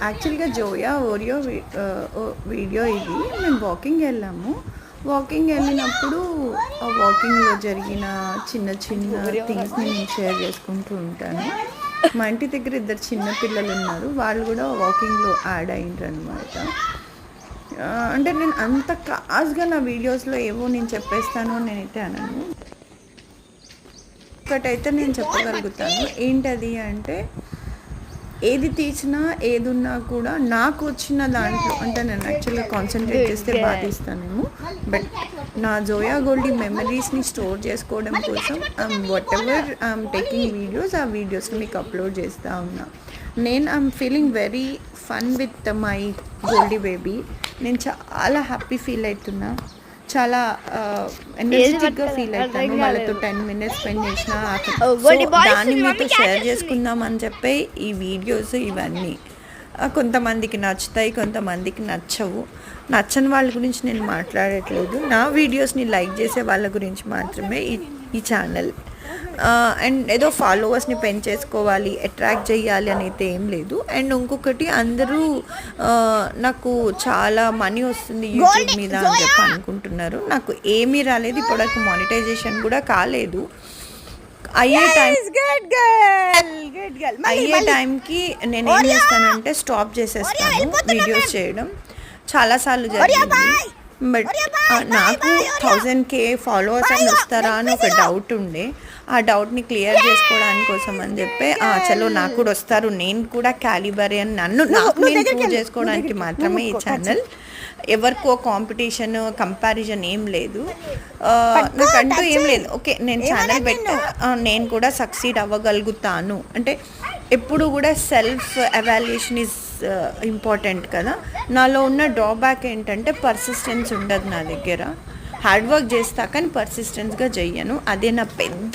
యాక్చువల్గా Zoya Oreo video ఇది. మేము వాకింగ్ వెళ్ళాము. వాకింగ్ వెళ్ళినప్పుడు ఆ వాకింగ్లో జరిగిన చిన్న చిన్న థింగ్స్ని నేను షేర్ చేసుకుంటూ ఉంటాను. మా ఇంటి దగ్గర 2 చిన్న పిల్లలు ఉన్నారు. వాళ్ళు కూడా వాకింగ్లో యాడ్ అయ్యిండ్రు అనమాట. అంటే నేను అంత క్లాస్గా నా వీడియోస్లో ఏవో నేను చెప్పేస్తాను నేనైతే అనను. ఒకటైతే నేను చెప్పగలుగుతాను. ఏంటది అంటే, ఏది తీసినా ఏది ఉన్నా కూడా నాకు వచ్చిన దాంట్లో అంటే నేను యాక్చువల్గా కాన్సన్ట్రేట్ చేస్తే బాగా తీస్తానేమో. బట్ నా జోయా గోల్డీ మెమరీస్ని స్టోర్ చేసుకోవడం కోసం whatever I'm taking videos, ఆ వీడియోస్ని మీకు అప్లోడ్ చేస్తూ ఉన్నా. I'm feeling very fun with my goldie baby. నేను చాలా హ్యాపీ ఫీల్ అవుతున్నా, చాలా ఎనర్జెటిక్గా ఫీల్ అవుతాను. వాళ్ళతో 10 minutes స్పెండ్ చేసిన దాన్ని మీతో షేర్ చేసుకుందామని చెప్పి ఈ వీడియోస్ ఇవన్నీ కొంతమందికి నచ్చుతాయి, కొంతమందికి నచ్చవు. నచ్చని వాళ్ళ గురించి నేను మాట్లాడట్లేదు. నా వీడియోస్ని లైక్ చేసే వాళ్ళ గురించి మాత్రమే ఈ ఛానల్. అండ్ ఏదో ఫాలోవర్స్ని పెంచేసుకోవాలి, అట్రాక్ట్ చేయాలి అని అయితే ఏం లేదు. అండ్ ఇంకొకటి, అందరూ నాకు చాలా మనీ వస్తుంది యూట్యూబ్ మీద అని చెప్పి అనుకుంటున్నారు. నాకు ఏమీ రాలేదు, ఇప్పటివరకు మానిటైజేషన్ కూడా కాలేదు. అయ్యే టైంకి నేను ఏం చేస్తానంటే స్టాప్ చేసేస్తాను వీడియోస్ చేయడం. చాలాసార్లు జరిగింది. బట్ నాకు 1000K ఫాలోవర్స్ అని వస్తారా అని ఒక డౌట్ ఉండే. ఆ డౌట్ని క్లియర్ చేసుకోవడానికి కోసం అని చెప్పి చలో నాకు కూడా వస్తారు, నేను కూడా క్యాలిబరే అని నాకు నేను ప్రూవ్ చేసుకోవడానికి మాత్రమే ఈ ఛానల్. ఎవరికో కాంపిటీషన్ కంపారిజన్ ఏం లేదు, నాకంటూ ఏం లేదు. ఓకే, నేను ఛానల్ పెట్టా, నేను కూడా సక్సీడ్ అవ్వగలుగుతాను అంటే ఎప్పుడు కూడా సెల్ఫ్ ఎవాల్యుయేషన్ ఈజ్ ఇంపార్టెంట్ కదా. నాలో ఉన్న డ్రాబ్యాక్ ఏంటంటే పర్సిస్టెన్స్ ఉండదు నా దగ్గర. హార్డ్ వర్క్ చేస్తా కానీ పర్సిస్టెన్స్గా చెయ్యను. అదే నా పెద్ద